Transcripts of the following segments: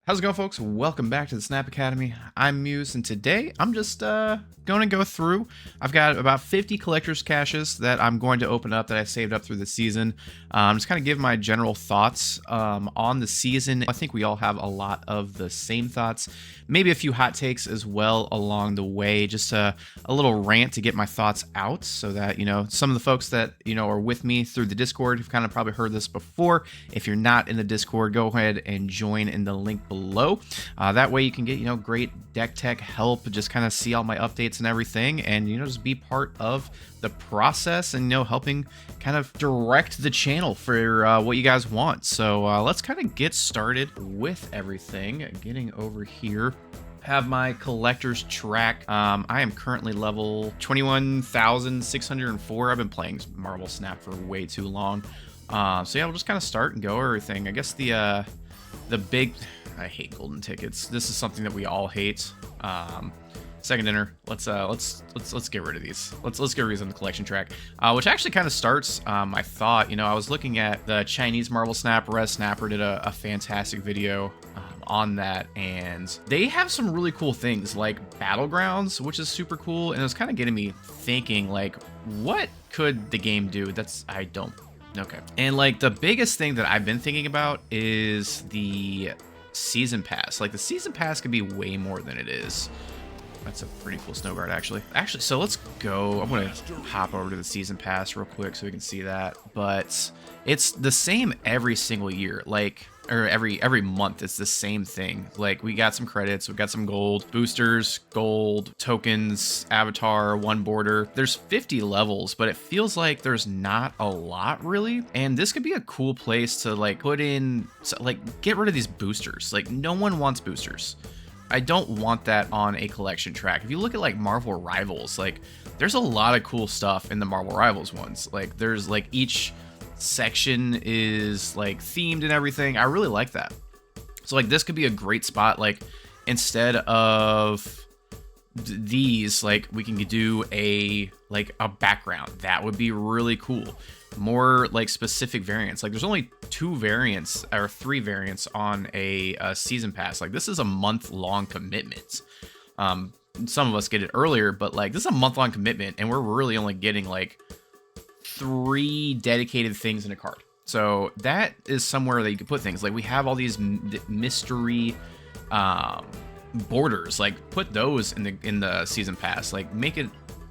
How's it going, folks? Welcome back to the Snap Academy. I'm Muse, and today I'm just going to go through. I've got about 50 collector's caches that I'm going to open up that I saved up through the season. Just kind of give my general thoughts on the season. I think we all have a lot of the same thoughts, maybe a few hot takes as well along the way. Just a little rant to get my thoughts out, so that some of the folks that are with me through the Discord have kind of probably heard this before. If you're not in the Discord, go ahead and join in the link below. That way you can get great deck tech help, just kind of see all my updates and everything, and just be part of the process and helping kind of direct the channel for what you guys want. So let's kind of get started with everything. Getting over here, have my collector's track. I am currently level 21,604. I've been playing Marvel Snap for way too long. So yeah, we'll just kind of start and go everything. I guess the big, I hate golden tickets. This is something that we all hate. Second dinner. Let's get rid of these. Let's get rid of these on the collection track, which actually kind of starts. I thought, I was looking at the Chinese Marvel Snap. Res Snapper did a fantastic video on that, and they have some really cool things like Battlegrounds, which is super cool, and it was kind of getting me thinking, like, what could the game do? I don't. Okay. And like the biggest thing that I've been thinking about is the season pass. Like the season pass could be way more than it is. That's a pretty cool snow guard, actually. So let's go. I'm gonna hop over to the season pass real quick so we can see that. But it's the same every single year, or every month. It's the same thing. Like, we got some credits, we got some gold boosters, gold tokens, avatar, one border. There's 50 levels, but it feels like there's not a lot really. And this could be a cool place to put in, get rid of these boosters. Like, no one wants boosters. I don't want that on a collection track. If you look at Marvel Rivals, there's a lot of cool stuff in the Marvel Rivals ones. There's each section is themed and everything. I really like that. So this could be a great spot. Instead of these, we can do a background. That would be really cool. More specific variants. There's only 2 variants or 3 variants on a season pass. This is a month-long commitment. Some of us get it earlier, but this is a month-long commitment, and we're really only getting 3 dedicated things in a card. So that is somewhere that you could put things. We have all these mystery borders. Put those in the season pass. Make it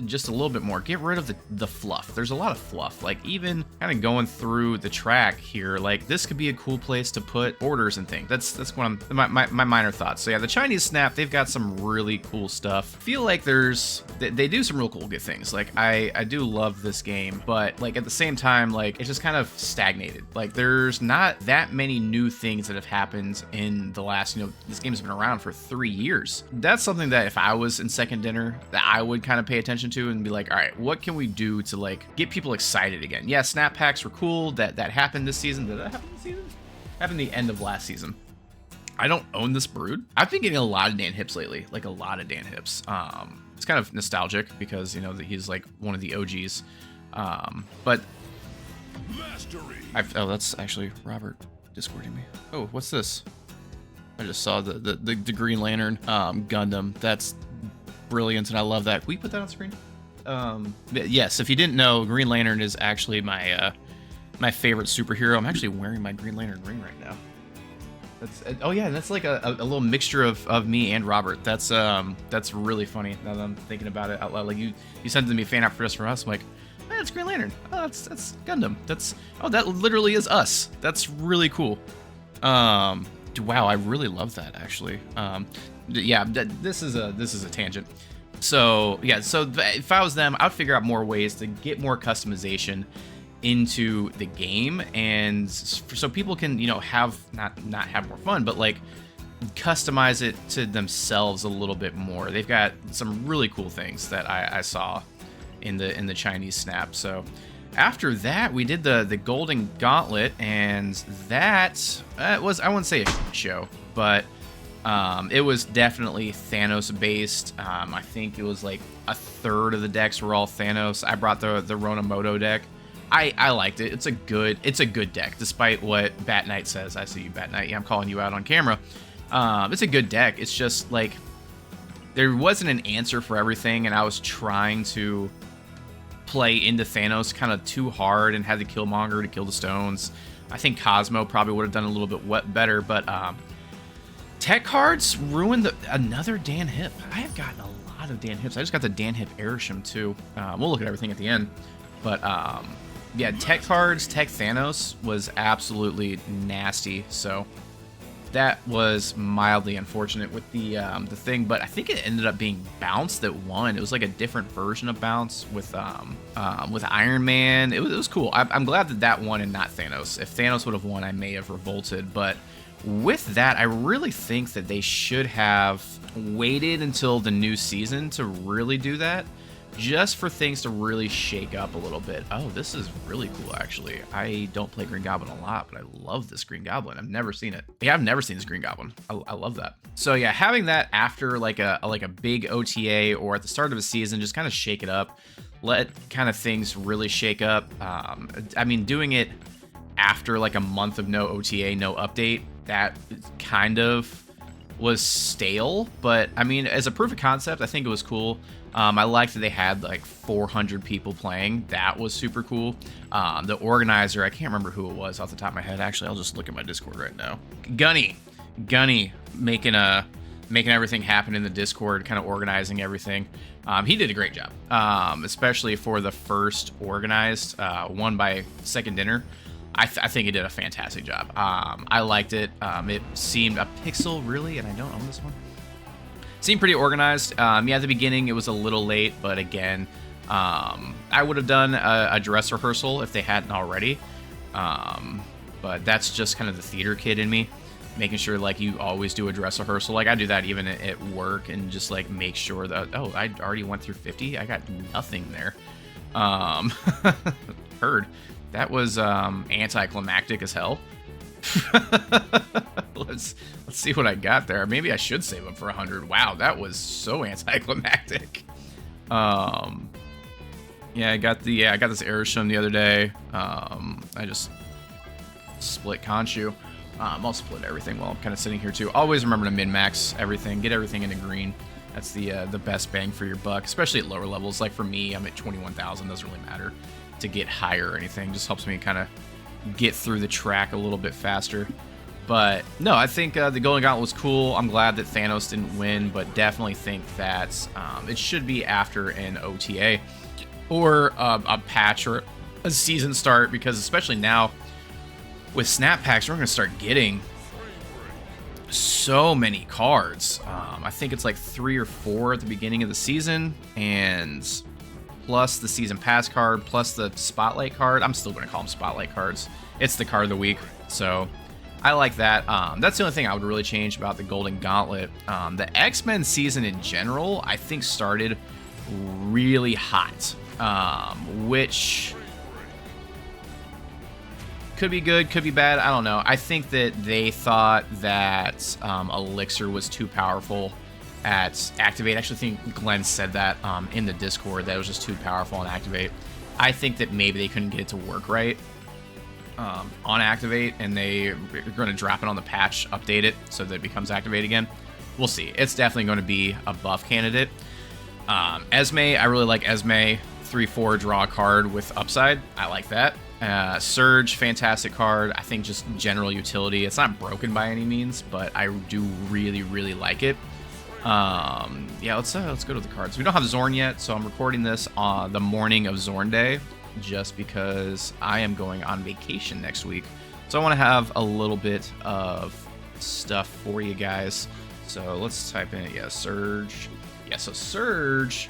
just a little bit more. Get rid of the fluff. There's a lot of fluff. Even kind of going through the track here, this could be a cool place to put borders and things. That's what my minor thoughts. So yeah, the Chinese Snap, they've got some really cool stuff. Feel like they do some real cool good things. I do love this game, but at the same time, it's just kind of stagnated. There's not that many new things that have happened in the last, this game's been around for 3 years. That's something that if I was in second dinner, that I would kind of pay attention to and be like, all right, what can we do to get people excited again? Yeah, snap packs were cool. That happened this season. Did that happen this season? Happened the end of last season. I don't own this brood. I've been getting a lot of Dan Hips lately, a lot of Dan Hips. It's kind of nostalgic because that he's one of the OGs. But that's actually Robert Discording me. Oh, what's this? I just saw the Green Lantern Gundam. That's brilliant, and I love that. Can we put that on screen? Yes, if you didn't know, Green Lantern is actually my my favorite superhero. I'm actually wearing my Green Lantern ring right now. Oh yeah, that's a little mixture of me and Robert. That's really funny now that I'm thinking about it out loud. You sent it to me, fan art for just for us. I'm like, hey, it's Green Lantern. Oh, that's Gundam. That literally is us. That's really cool. Wow, I really love that, actually. Yeah, this is a tangent. So yeah, so if I was them, I'd figure out more ways to get more customization into the game, and so people can have not have more fun, but customize it to themselves a little bit more. They've got some really cool things that I saw in the Chinese Snap. So after that, we did the Golden Gauntlet, and that was, I wouldn't say a show, but it was definitely Thanos based. I think it was a third of the decks were all Thanos. I brought the Ronamoto deck. I liked it. It's a good deck, despite what Bat Knight says. I see you, Bat Knight. Yeah, I'm calling you out on camera. It's a good deck. It's just like there wasn't an answer for everything, and I was trying to play into Thanos kind of too hard and had the Killmonger to kill the stones. I think Cosmo probably would have done a little bit better, but tech cards ruined another Dan Hip. I have gotten a lot of Dan Hips. I just got the Dan Hip Airshim too. We'll look at everything at the end, but yeah, tech cards, tech Thanos was absolutely nasty. So that was mildly unfortunate with the thing, but I think it ended up being Bounce that won. It was like a different version of Bounce with Iron Man. It was cool. I'm glad that won and not Thanos. If Thanos would have won, I may have revolted. But with that, I really think that they should have waited until the new season to really do that, just for things to really shake up a little bit. Oh, this is really cool, actually. I don't play Green Goblin a lot, but I love this Green Goblin. I've never seen it. Yeah, I've never seen this Green Goblin. I love that. So yeah, having that after like a big OTA or at the start of a season, just kind of shake it up, let kind of things really shake up. I mean, doing it after like a month of no OTA, no update, that kind of was stale, but I mean, as a proof of concept, I think it was cool. I liked that they had like 400 people playing. That was super cool. The organizer, I can't remember who it was off the top of my head. Actually, I'll just look at my Discord right now. Gunny making everything happen in the Discord, kind of organizing everything. He did a great job, especially for the first organized one by Second Dinner. I think he did a fantastic job. I liked it. It seemed a pixel, really, and I don't own this one. Seemed pretty organized. Yeah, at the beginning, it was a little late, but again, I would have done a dress rehearsal if they hadn't already. But that's just kind of the theater kid in me, making sure like you always do a dress rehearsal. Like I do that even at work, and just like make sure that, oh, I already went through 50. I got nothing there. Heard. That was anticlimactic as hell. Let's see what I got there. Maybe I should save up for 100. Wow, that was so anticlimactic. Yeah, I got this Airshim the other day. I just split Khonshu. I'll split everything while I'm kind of sitting here too. Always remember to min-max everything, get everything into green. That's the best bang for your buck, especially at lower levels. Like for me, I'm at 21,000. Doesn't really matter to get higher or anything. Just helps me kind of get through the track a little bit faster. But no, I think the Golden Gauntlet was cool. I'm glad that Thanos didn't win, but definitely think that it should be after an OTA or a patch or a season start, because especially now with snap packs, we're going to start getting so many cards. I think it's like 3 or 4 at the beginning of the season, and plus the season pass card, plus the spotlight card. I'm still going to call them spotlight cards. It's the card of the week, so I like that. That's the only thing I would really change about the Golden Gauntlet. The X-Men season in general, I think, started really hot, which could be good, could be bad. I don't know. I think that they thought that Elixir was too powerful at Activate. I actually think Glenn said that in the Discord, that it was just too powerful on Activate. I think that maybe they couldn't get it to work right on Activate, and they're going to drop it on the patch, update it so that it becomes Activate again. We'll see. It's definitely going to be a buff candidate. Esme, I really like Esme. 3/4 draw a card with upside. I like that. Surge, fantastic card. I think just general utility. It's not broken by any means, but I do really, really like it. Yeah, let's go to the cards. We don't have Zorn yet, so I'm recording this on the morning of Zorn Day, just because I am going on vacation next week. So I want to have a little bit of stuff for you guys. So let's type in, yeah, Surge. Yeah, so Surge,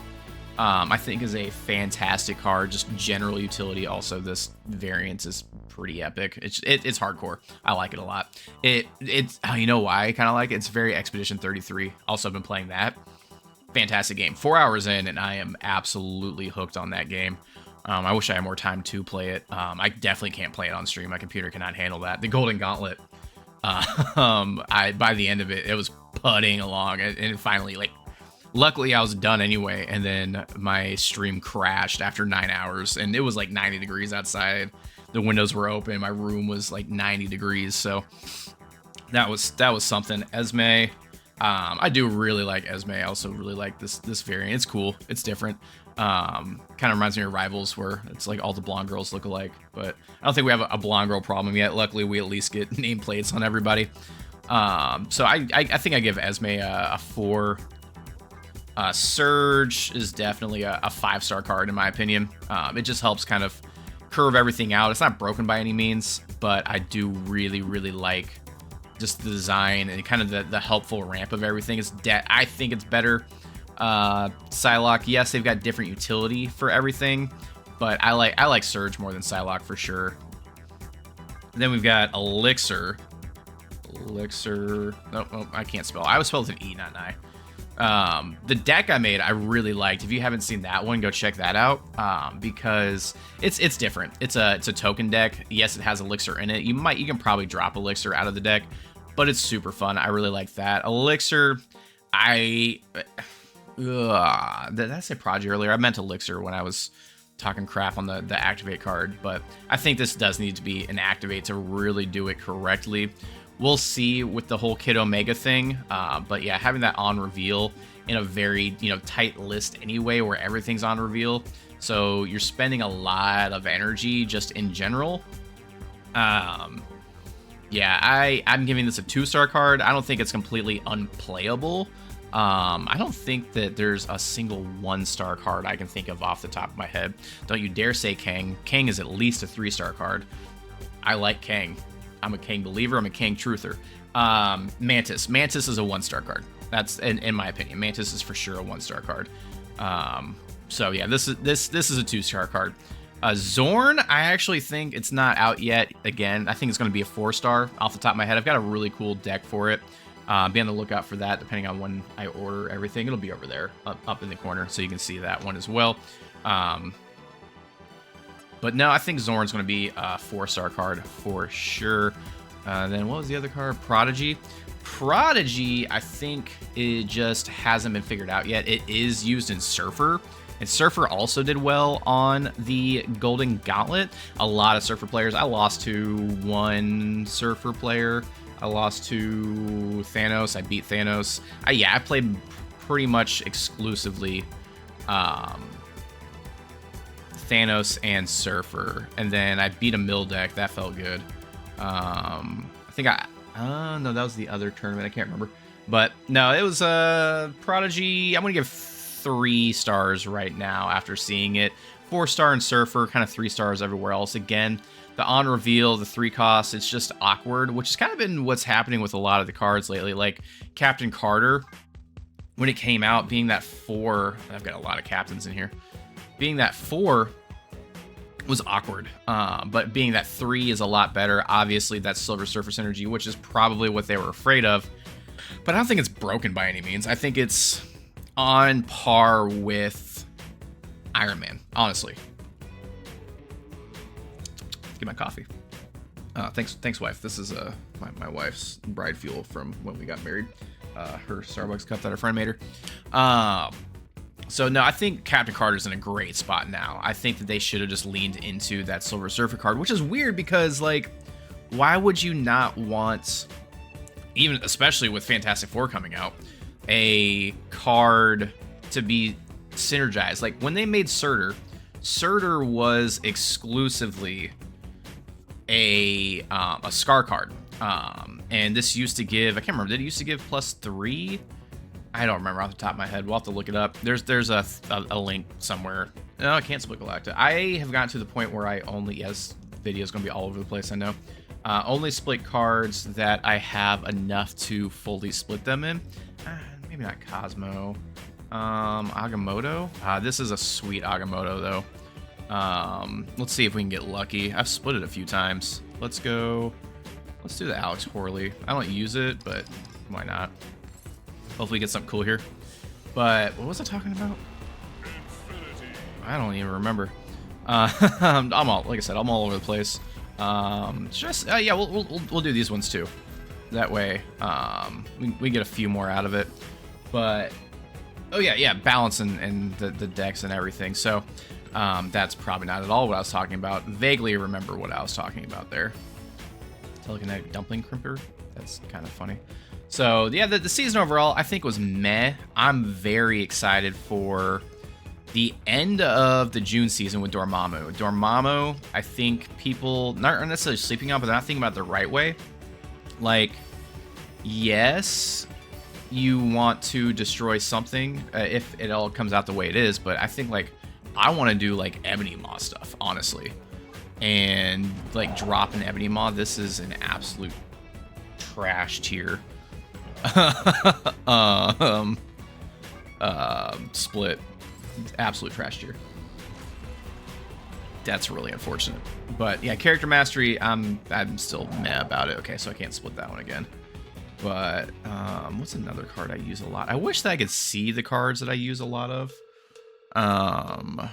I think is a fantastic card. Just general utility. Also, this variant is pretty epic. It's hardcore. I like it a lot. It's you know why I kind of like it? It's very Expedition 33. Also, I've been playing that. Fantastic game. 4 hours in, and I am absolutely hooked on that game. I wish I had more time to play it. I definitely can't play it on stream. My computer cannot handle that. The Golden Gauntlet, by the end of it, it was putting along, and finally, like, luckily I was done anyway, and then my stream crashed after 9 hours, and it was like 90 degrees outside. The windows were open. My room was like 90 degrees, so That was something. Esme. I do really like Esme. I also really like this variant. It's cool. It's different. Kind of reminds me of Rivals, where it's like all the blonde girls look alike. But I don't think we have a blonde girl problem yet. Luckily, we at least get nameplates on everybody. So I think I give Esme a 4. Surge is definitely a 5-star card in my opinion. It just helps kind of curve everything out. It's not broken by any means, but I do really like just the design and kind of the helpful ramp of everything. I think it's better. Psylocke, yes, they've got different utility for everything, but I like Surge more than Psylocke for sure. Then we've got Elixir. Nope, I can't spell. I was spelled with an E, not an I. The deck I made, I really liked. If you haven't seen that one, go check that out. Because it's different. It's a token deck. Yes, it has Elixir in it. You can probably drop Elixir out of the deck, but it's super fun. I really like that. Elixir, did I say Prodigy earlier? I meant Elixir when I was talking crap on the activate card, but I think this does need to be an activate to really do it correctly. We'll see with the whole Kid Omega thing, but yeah, having that on reveal in a very tight list anyway, where everything's on reveal, so you're spending a lot of energy just in general. Yeah, I'm giving this a 2-star card. I don't think it's completely unplayable. I don't think that there's a single 1-star card I can think of off the top of my head. Don't you dare say Kang. Kang is at least a 3-star card. I like Kang. I'm a Kang believer. I'm a Kang truther. Mantis. Mantis is a 1-star card. That's in my opinion. Mantis is for sure a 1-star card. So yeah, this is a 2-star card. Zorn, I actually think it's not out yet. Again, I think it's going to be a 4-star off the top of my head. I've got a really cool deck for it. Be on the lookout for that, depending on when I order everything. It'll be over there, up in the corner, so you can see that one as well. But no, I think Zorn's going to be a 4-star card for sure. Then what was the other card? Prodigy. Prodigy, I think it just hasn't been figured out yet. It is used in Surfer, and Surfer also did well on the Golden Gauntlet. A lot of Surfer players. I lost to one Surfer player. I lost to Thanos. I beat Thanos. I played pretty much exclusively Thanos and Surfer, and then I beat a Mill deck. That felt good. I think no, that was the other tournament. I can't remember, but no, it was Prodigy. I'm gonna give 3 stars right now after seeing it. 4-star in Surfer, kind of 3 stars everywhere else. Again, the on reveal, the 3 costs, it's just awkward, which has kind of been what's happening with a lot of the cards lately. Like Captain Carter, when it came out, being that 4, I've got a lot of captains in here. Being that 4 was awkward, but being that 3 is a lot better. Obviously, that's Silver Surfer synergy, which is probably what they were afraid of. But I don't think it's broken by any means. I think it's on par with Iron Man, honestly. Let's get my coffee. Thanks, wife. This is my wife's bride fuel from when we got married. Her Starbucks cup that a friend made her. So no, I think Captain Carter's in a great spot now. I think that they should have just leaned into that Silver Surfer card, which is weird because, like, why would you not want, even especially with Fantastic Four coming out, a card to be synergized? Like when they made Surtur was exclusively a Scar card, and this used to give, I can't remember, did it used to give +3? I don't remember off the top of my head. We'll have to look it up. There's a link somewhere. No, I can't split Galacta. I have gotten to the point where I only, yes, video's gonna be all over the place, I know. Only split cards that I have enough to fully split them in. Maybe not Cosmo. Agamotto. This is a sweet Agamotto though. Let's see if we can get lucky. I've split it a few times. Let's do the Alex Horley. I don't use it, but why not? Hopefully get something cool here. But what was I talking about? I don't even remember. I'm all, like I said, I'm all over the place. Yeah, we'll do these ones too. That way, we get a few more out of it. But oh yeah, balance and the decks and everything. So that's probably not at all what I was talking about. Vaguely remember what I was talking about there. Telekinetic Dumpling Crimper. That's kind of funny. So yeah, the season overall I think was meh. I'm very excited for the end of the June season with Dormammu. Dormammu, I think people not necessarily sleeping on, but they're not thinking about it the right way. Like, yes, you want to destroy something if it all comes out the way it is, but I think like I want to do like Ebony Maw stuff, honestly, and like drop an Ebony Maw. This is an absolute trash tier split. Absolute trash tier. That's really unfortunate. But yeah, character mastery, I'm still meh about it. Okay, so I can't split that one again. But what's another card I use a lot? I wish that I could see the cards that I use a lot of. But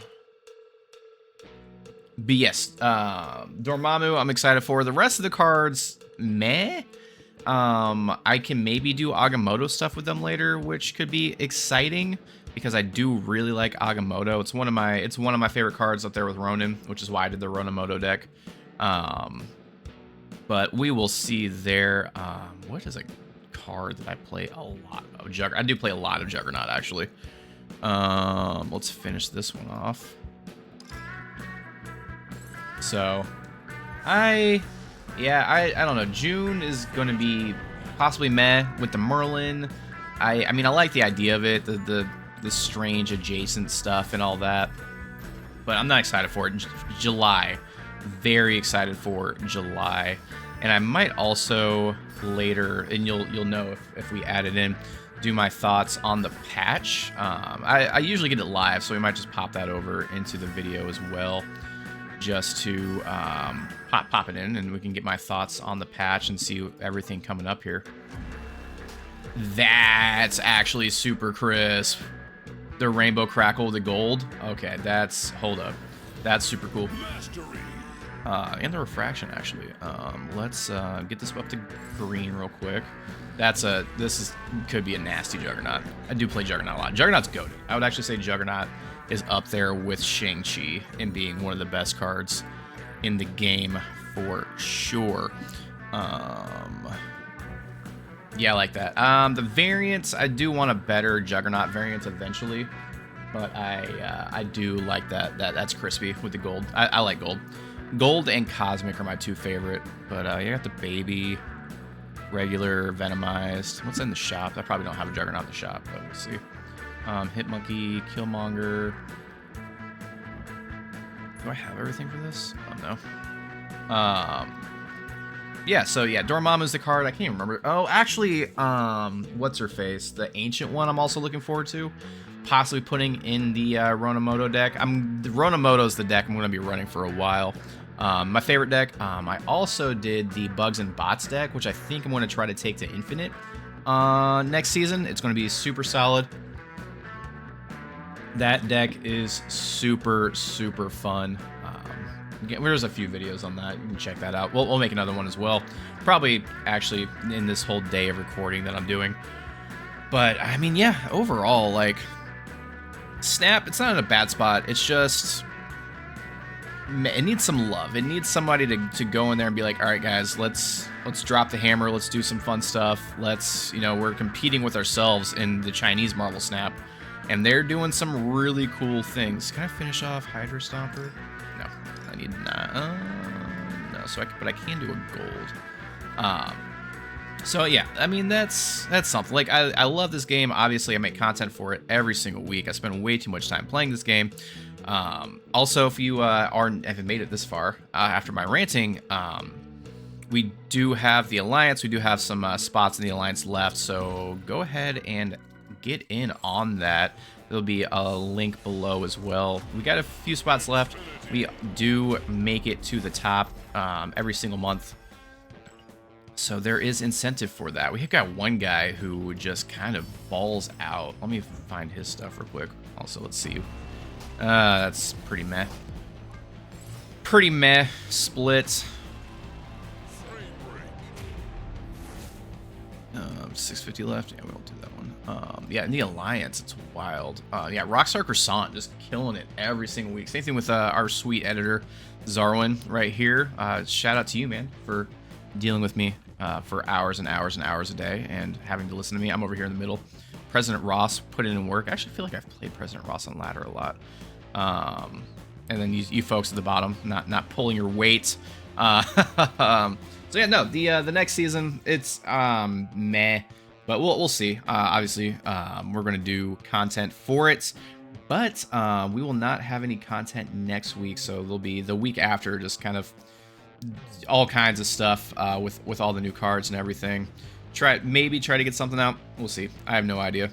yes, Dormammu, I'm excited for. The rest of the cards, meh. I can maybe do Agamotto stuff with them later, which could be exciting because I do really like Agamotto. It's one of my favorite cards up there with Ronin, which is why I did the Ronimoto deck. But we will see there. What is a card that I play a lot of? I do play a lot of Juggernaut, actually. Let's finish this one off. So, I don't know. June is going to be possibly meh with the Merlin. I mean, I like the idea of it, the strange adjacent stuff and all that, but I'm not excited for it. July, very excited for July, and I might also later, and you'll know if we add it in, do my thoughts on the patch. I usually get it live, so we might just pop that over into the video as well, just to pop it in, and we can get my thoughts on the patch and see everything coming up here. That's actually super crisp. The rainbow crackle with the gold. Okay, hold up. That's super cool. And the refraction, actually. Let's get this up to green real quick. Could be a nasty Juggernaut. I do play Juggernaut a lot. Juggernaut's goated. I would actually say Juggernaut is up there with Shang-Chi in being one of the best cards in the game for sure. Yeah, I like that. The variants, I do want a better Juggernaut variant eventually, but I do like that. That's crispy with the gold. I like gold. Gold and Cosmic are my two favorite, but you got the baby, regular, Venomized. What's in the shop? I probably don't have a Juggernaut in the shop, but we'll see. Hitmonkey, Killmonger. Do I have everything for this? Oh, no. Yeah, so yeah, Dormammu's the card. I can't even remember. Oh, actually, what's her face? The ancient one I'm also looking forward to. Possibly putting in the Ronimoto deck. Ronimoto's the deck I'm going to be running for a while. My favorite deck. I also did the Bugs and Bots deck, which I think I'm going to try to take to Infinite next season. It's going to be super solid. That deck is super, super fun. There's a few videos on that. You can check that out. We'll make another one as well. Probably actually in this whole day of recording that I'm doing. But, I mean, yeah, overall, like, Snap, it's not in a bad spot. It's just, it needs some love. It needs somebody to go in there and be like, all right, guys, let's drop the hammer. Let's do some fun stuff. We're competing with ourselves in the Chinese Marvel Snap. And they're doing some really cool things. Can I finish off Hydra Stomper? No, I need not. No, but I can do a gold. So yeah, I mean that's something. Like I love this game. Obviously, I make content for it every single week. I spend way too much time playing this game. Also, if you haven't made it this far after my ranting, we do have the Alliance. We do have some spots in the Alliance left. So go ahead and get in on that. There'll be a link below as well. We got a few spots left. We do make it to the top every single month. So there is incentive for that. We've got one guy who just kind of balls out. Let me find his stuff real quick. Also, let's see. That's pretty meh. Pretty meh split. 650 left. Yeah, we won't do that one. Yeah, in the Alliance, it's wild. Yeah, Rockstar Croissant just killing it every single week. Same thing with our sweet editor, Zarwin, right here. Shout out to you, man, for dealing with me for hours and hours and hours a day and having to listen to me. I'm over here in the middle. President Ross put in work. I actually feel like I've played President Ross on ladder a lot. And then you folks at the bottom, not pulling your weight. So yeah, no, the next season, it's meh, but we'll see. Obviously, we're gonna do content for it, but we will not have any content next week. So there'll be the week after, just kind of all kinds of stuff with all the new cards and everything. Maybe try to get something out. We'll see. I have no idea.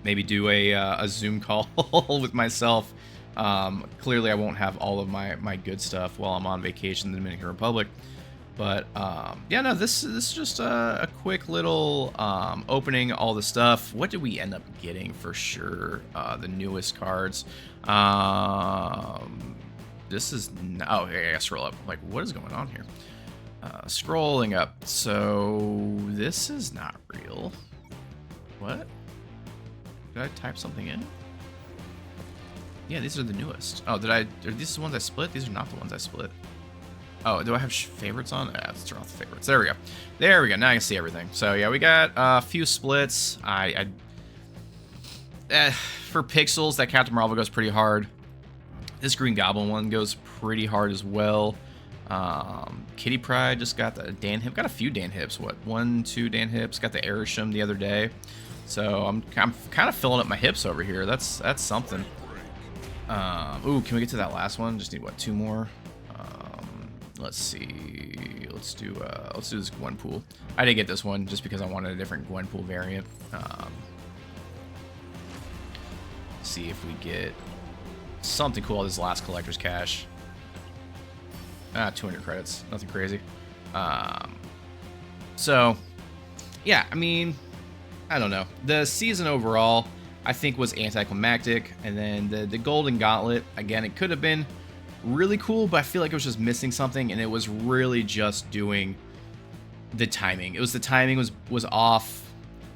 Maybe do a Zoom call with myself. Clearly, I won't have all of my good stuff while I'm on vacation in the Dominican Republic. But yeah, no, this is just a quick little opening all the stuff. What did we end up getting for sure? The newest cards. This is oh, yeah, scroll up. Like, what is going on here? Scrolling up. So this is not real. What? Did I type something in? Yeah, these are the newest. Oh, are these the ones I split? These are not the ones I split. Oh, do I have favorites on? Let's turn off the favorites. There we go. There we go. Now I can see everything. So yeah, we got a few splits. For pixels, that Captain Marvel goes pretty hard. This Green Goblin one goes pretty hard as well. Kitty Pryde just got the Dan Hip. Got a few Dan Hips. What? 1, 2 Dan Hips. Got the Arishem the other day. So I'm kind of filling up my hips over here. That's something. Ooh, can we get to that last one? Just need what, 2 more? Let's see. Let's do this Gwenpool. I did get this one just because I wanted a different Gwenpool variant. See if we get something cool out of this last collector's cache. 200 credits. Nothing crazy. So yeah, I mean, I don't know. The season overall, I think, was anticlimactic, and then the Golden Gauntlet, again, it could have been really cool, but I feel like it was just missing something, and it was really just doing the timing. It was the timing was off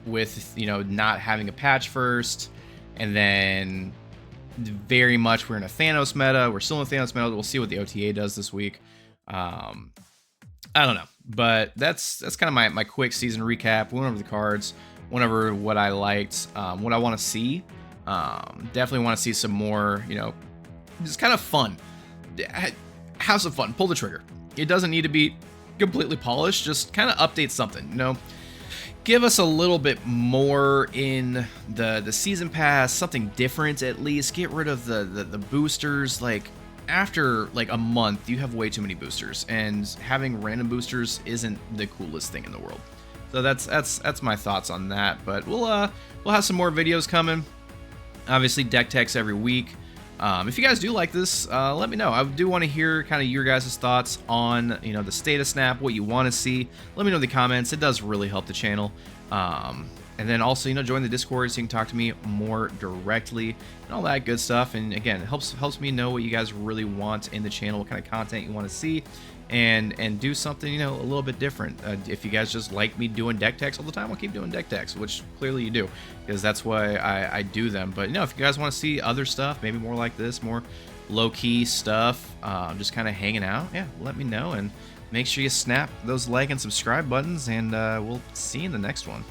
with, you know, not having a patch first, and then very much we're in a Thanos meta. We're still in a Thanos meta. We'll see what the OTA does this week. I don't know, but that's kind of my quick season recap. Went over the cards, went over what I liked, what I want to see. Definitely want to see some more, you know, just kind of fun. Have some fun. Pull the trigger. It doesn't need to be completely polished. Just kind of update something, you know. Give us a little bit more in the season pass, something different at least. Get rid of the boosters. Like, after like a month, you have way too many boosters, and having random boosters isn't the coolest thing in the world. So that's my thoughts on that. But we'll have some more videos coming. Obviously, deck techs every week. If you guys do like this, let me know. I do want to hear kind of your guys' thoughts on, you know, the state of Snap, what you want to see. Let me know in the comments. It does really help the channel. And then also, you know, join the Discord so you can talk to me more directly and all that good stuff. And again, it helps me know what you guys really want in the channel, what kind of content you want to see, and do something, you know, a little bit different. If you guys just like me doing deck techs all the time, I'll keep doing deck techs, which clearly you do, because that's why I do them. But, you know, if you guys want to see other stuff, maybe more like this, more low-key stuff, just kind of hanging out, yeah, let me know. And make sure you snap those like and subscribe buttons, and we'll see you in the next one.